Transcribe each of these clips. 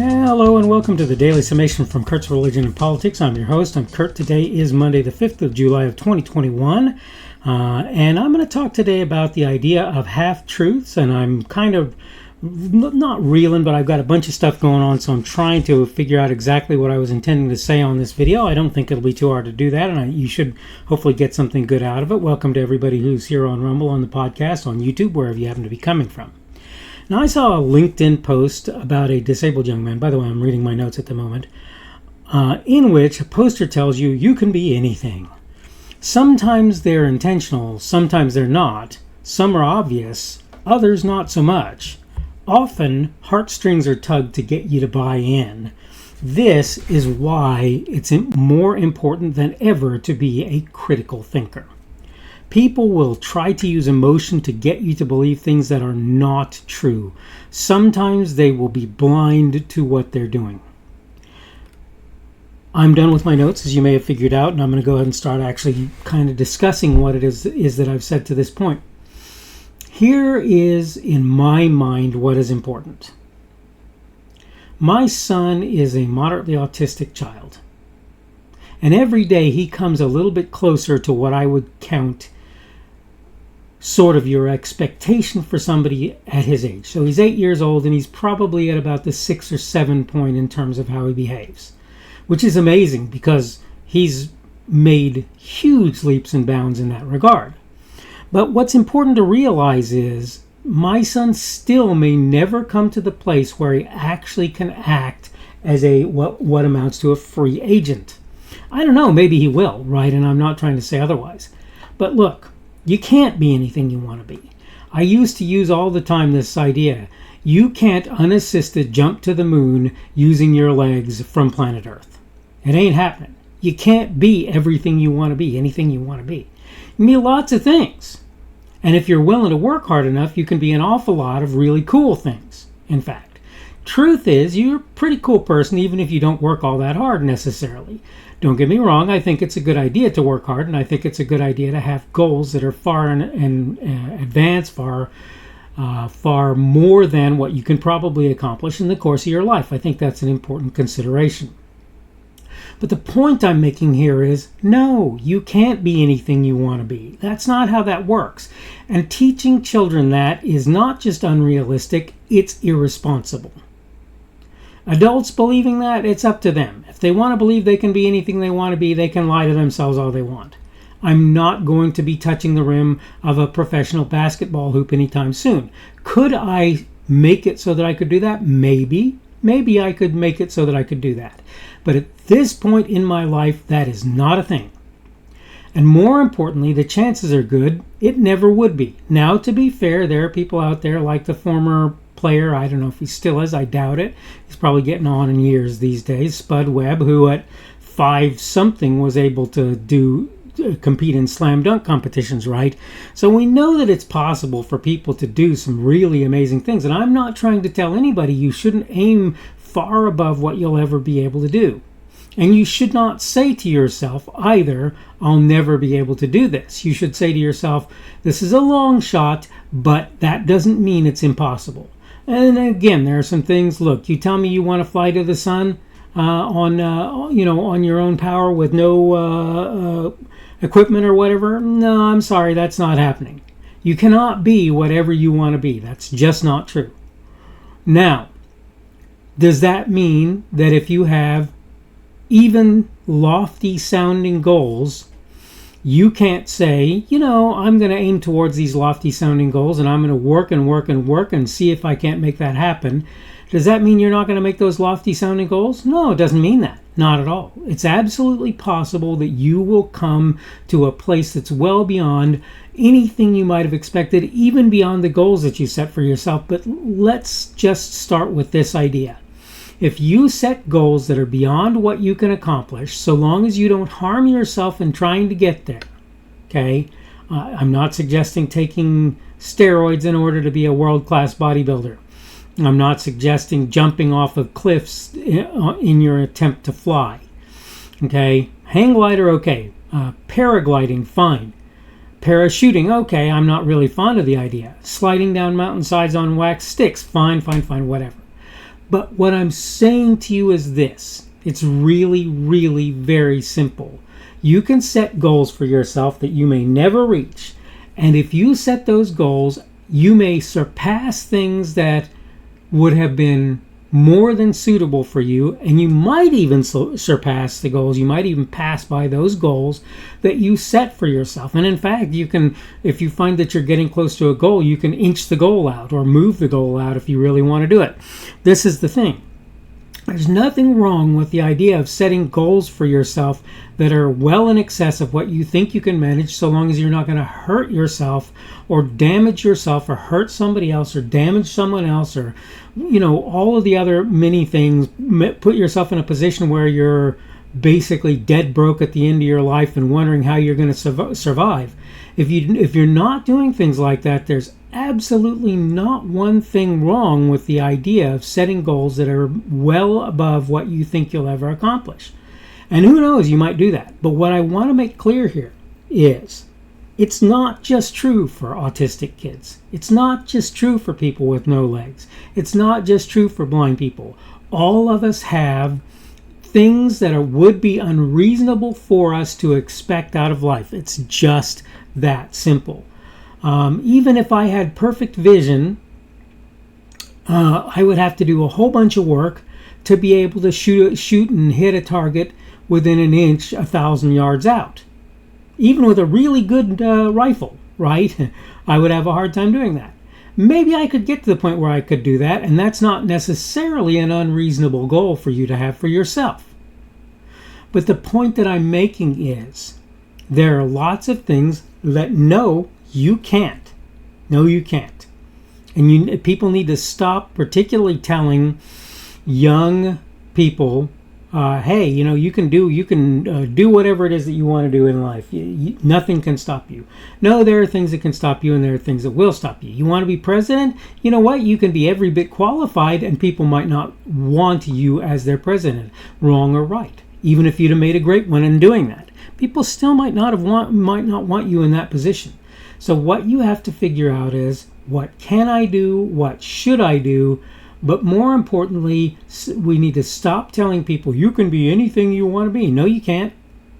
Hello and welcome to the Daily Summation from Kurt's Religion and Politics. I'm your host. I'm Kurt. Today is Monday the 5th of July of 2021. And I'm going to talk today about the idea of half-truths. And I'm kind of not reeling, but I've got a bunch of stuff going on. So I'm trying to figure out exactly what I was intending to say on this video. I don't think it'll be too hard to do that. And you should hopefully get something good out of it. Welcome to everybody who's here on Rumble, on the podcast, on YouTube, wherever you happen to be coming from. Now, I saw a LinkedIn post about a disabled young man. By the way, I'm reading my notes at the moment. In which a poster tells you, you can be anything. Sometimes they're intentional, sometimes they're not. Some are obvious, others not so much. Often, heartstrings are tugged to get you to buy in. This is why it's more important than ever to be a critical thinker. People will try to use emotion to get you to believe things that are not true. Sometimes they will be blind to what they're doing. I'm done with my notes, as you may have figured out, and I'm going to go ahead and start actually kind of discussing what it is that I've said to this point. Here is, in my mind, what is important. My son is a moderately autistic child. And every day he comes a little bit closer to what I would count sort of your expectation for somebody at his age. So he's 8 years old and he's probably at about the 6 or 7 point in terms of how he behaves, which is amazing because he's made huge leaps and bounds in that regard. But what's important to realize is my son still may never come to the place where he actually can act as a what amounts to a free agent. I don't know, maybe he will, right? And I'm not trying to say otherwise. But look, you can't be anything you want to be. I used to use all the time this idea. You can't unassisted jump to the moon using your legs from planet Earth. It ain't happening. You can't be everything you want to be, anything you want to be. You can be lots of things. And if you're willing to work hard enough, you can be an awful lot of really cool things, in fact. Truth is, you're a pretty cool person even if you don't work all that hard necessarily. Don't get me wrong, I think it's a good idea to work hard, and I think it's a good idea to have goals that are far in advance, far more than what you can probably accomplish in the course of your life. I think that's an important consideration. But the point I'm making here is, no, you can't be anything you want to be. That's not how that works. And teaching children that is not just unrealistic, it's irresponsible. Adults believing that, it's up to them. If they want to believe they can be anything they want to be, they can lie to themselves all they want. I'm not going to be touching the rim of a professional basketball hoop anytime soon. Could I make it so that I could do that? Maybe. Maybe I could make it so that I could do that. But at this point in my life, that is not a thing. And more importantly, the chances are good it never would be. Now, to be fair, there are people out there like the former player, I don't know if he still is, I doubt it. He's probably getting on in years these days, Spud Webb, who at 5-something was able to compete in slam dunk competitions, right? So we know that it's possible for people to do some really amazing things. And I'm not trying to tell anybody you shouldn't aim far above what you'll ever be able to do. And you should not say to yourself either, I'll never be able to do this. You should say to yourself, this is a long shot, but that doesn't mean it's impossible. And again, there are some things, look, you tell me you want to fly to the sun on your own power with no equipment or whatever. No, I'm sorry, that's not happening. You cannot be whatever you want to be. That's just not true. Now, does that mean that if you have even lofty sounding goals, you can't say, I'm going to aim towards these lofty sounding goals and I'm going to work and work and work and see if I can't make that happen? Does that mean you're not going to make those lofty sounding goals? No, it doesn't mean that. Not at all. It's absolutely possible that you will come to a place that's well beyond anything you might have expected, even beyond the goals that you set for yourself. But let's just start with this idea. If you set goals that are beyond what you can accomplish, so long as you don't harm yourself in trying to get there, okay? I'm not suggesting taking steroids in order to be a world-class bodybuilder. I'm not suggesting jumping off of cliffs in your attempt to fly, okay? Hang glider, okay. Paragliding, fine. Parachuting, okay, I'm not really fond of the idea. Sliding down mountainsides on wax sticks, fine, whatever. But what I'm saying to you is this. It's really, really very simple. You can set goals for yourself that you may never reach. And if you set those goals, you may surpass things that would have been more than suitable for you, and you might even surpass the goals. You might even pass by those goals that you set for yourself. And in fact, you can, if you find that you're getting close to a goal, you can inch the goal out or move the goal out if you really want to do it. This is the thing. There's nothing wrong with the idea of setting goals for yourself that are well in excess of what you think you can manage, so long as you're not going to hurt yourself or damage yourself or hurt somebody else or damage someone else, or all of the other many things. Put yourself in a position where you're basically dead broke at the end of your life and wondering how you're going to survive. If you're not doing things like that, there's absolutely not one thing wrong with the idea of setting goals that are well above what you think you'll ever accomplish. And who knows, you might do that. But what I want to make clear here is it's not just true for autistic kids. It's not just true for people with no legs. It's not just true for blind people. All of us have things that would be unreasonable for us to expect out of life. It's just that simple. Even if I had perfect vision, I would have to do a whole bunch of work to be able to shoot and hit a target within an inch 1,000 yards out. Even with a really good rifle, right? I would have a hard time doing that. Maybe I could get to the point where I could do that, and that's not necessarily an unreasonable goal for you to have for yourself. But the point that I'm making is there are lots of things that no, you can't. No, you can't. And people need to stop particularly telling young people, hey, you can do whatever it is that you want to do in life. Nothing can stop you. No, there are things that can stop you, and there are things that will stop you. You want to be president? You know what? You can be every bit qualified, and people might not want you as their president, wrong or right. Even if you'd have made a great one in doing that, people still might not want you in that position. So what you have to figure out is, what can I do? What should I do? But more importantly, we need to stop telling people you can be anything you want to be. No, you can't.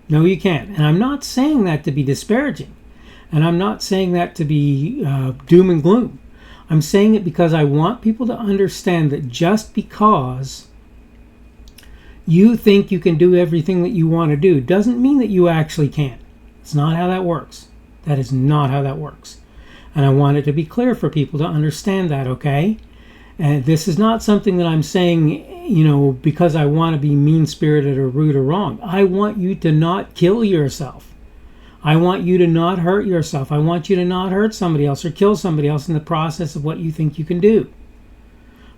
No, you can't. And I'm not saying that to be disparaging. And I'm not saying that to be doom and gloom. I'm saying it because I want people to understand that just because you think you can do everything that you want to do doesn't mean that you actually can. It's not how that works. That is not how that works. And I want it to be clear for people to understand that, okay? And this is not something that I'm saying, because I want to be mean-spirited or rude or wrong. I want you to not kill yourself. I want you to not hurt yourself. I want you to not hurt somebody else or kill somebody else in the process of what you think you can do.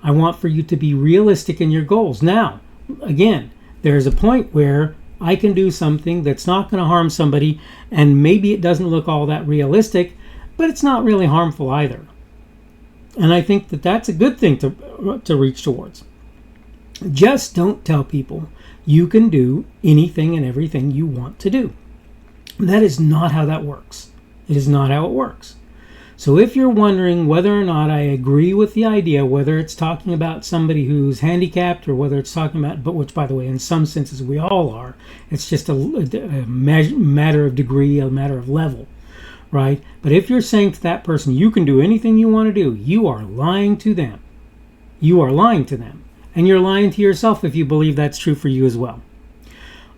I want for you to be realistic in your goals. Now, again, there's a point where I can do something that's not going to harm somebody, and maybe it doesn't look all that realistic, but it's not really harmful either. And I think that that's a good thing to reach towards. Just don't tell people you can do anything and everything you want to do. That is not how that works. It is not how it works. So if you're wondering whether or not I agree with the idea, whether it's talking about somebody who's handicapped or whether it's talking about, but which, by the way, in some senses we all are, it's just a matter of degree, a matter of level, right? But if you're saying to that person, you can do anything you want to do, you are lying to them. You are lying to them. And you're lying to yourself if you believe that's true for you as well.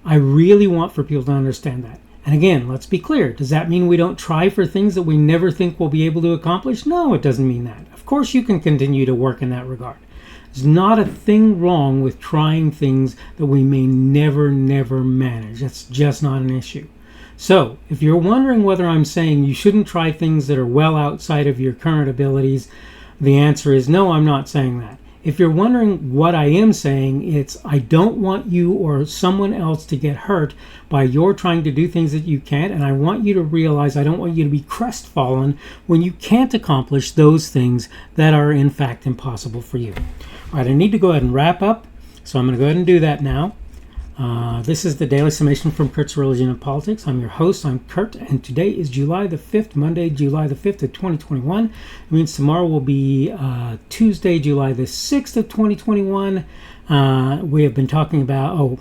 I really want for people to understand that. And again, let's be clear. Does that mean we don't try for things that we never think we'll be able to accomplish? No, it doesn't mean that. Of course you can continue to work in that regard. There's not a thing wrong with trying things that we may never manage. That's just not an issue. So, if you're wondering whether I'm saying you shouldn't try things that are well outside of your current abilities, the answer is no, I'm not saying that. If you're wondering what I am saying, it's I don't want you or someone else to get hurt by your trying to do things that you can't, and I want you to realize I don't want you to be crestfallen when you can't accomplish those things that are in fact impossible for you. All right, I need to go ahead and wrap up, so I'm going to go ahead and do that now. This is the Daily Summation from Kurt's Religion and Politics. I'm your host. I'm Kurt, and today is July the 5th, Monday, July the 5th of 2021. It means tomorrow will be Tuesday, July the 6th of 2021. We have been talking about,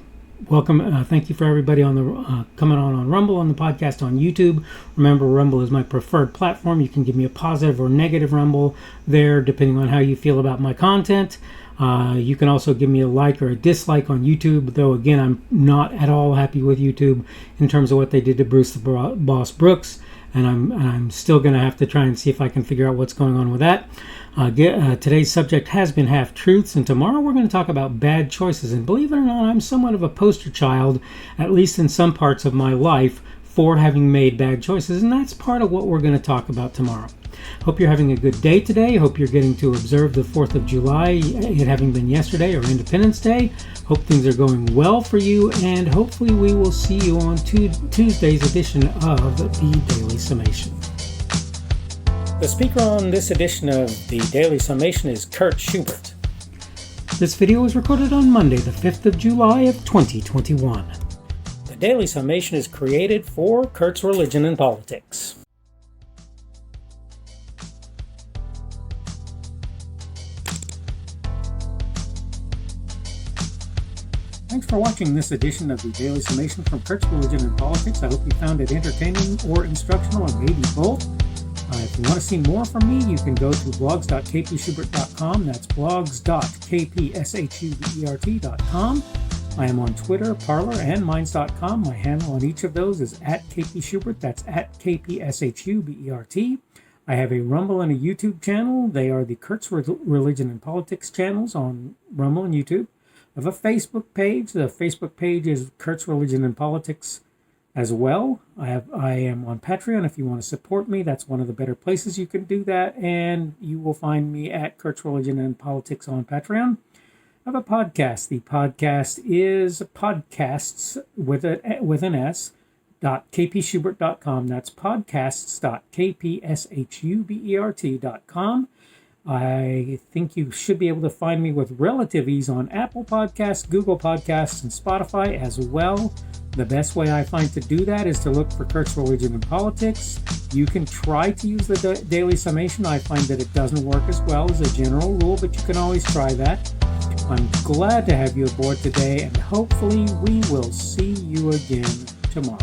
welcome, thank you for everybody on the coming on Rumble, on the podcast, on YouTube. Remember, Rumble is my preferred platform. You can give me a positive or negative Rumble there, depending on how you feel about my content. You can also give me a like or a dislike on YouTube, though again, I'm not at all happy with YouTube in terms of what they did to Bruce the Boss Brooks, and I'm still going to have to try and see if I can figure out what's going on with that. Today's subject has been half-truths, and tomorrow we're going to talk about bad choices. And believe it or not, I'm somewhat of a poster child, at least in some parts of my life, for having made bad choices, and that's part of what we're going to talk about tomorrow. Hope you're having a good day today. Hope you're getting to observe the 4th of July, it having been yesterday, or Independence Day. Hope things are going well for you, and hopefully we will see you on Tuesday's edition of the Daily Summation. The speaker on this edition of the Daily Summation is Kurt Schubert. This video was recorded on Monday, the 5th of July of 2021. The Daily Summation is created for Kurt's Religion and Politics. Thanks for watching this edition of the Daily Summation from Kurt's Religion and Politics. I hope you found it entertaining or instructional, or maybe both. If you want to see more from me, you can go to blogs.kpschubert.com. That's blogs.kpschubert.com. I am on Twitter, Parler, and Minds.com. My handle on each of those is @kpschubert. That's @kpschubert. I have a Rumble and a YouTube channel. They are the Kurt's Religion and Politics channels on Rumble and YouTube. I have a Facebook page. The Facebook page is Kurt's Religion and Politics as well. I am on Patreon. If you want to support me, that's one of the better places you can do that. And you will find me at Kurt's Religion and Politics on Patreon. I have a podcast. The podcast is podcasts with an S, .kpschubert.com. That's podcasts.kpschubert.com. I think you should be able to find me with relative ease on Apple Podcasts, Google Podcasts, and Spotify as well. The best way I find to do that is to look for Kurt's Religion and Politics. You can try to use the Daily Summation. I find that it doesn't work as well as a general rule, but you can always try that. I'm glad to have you aboard today, and hopefully we will see you again tomorrow.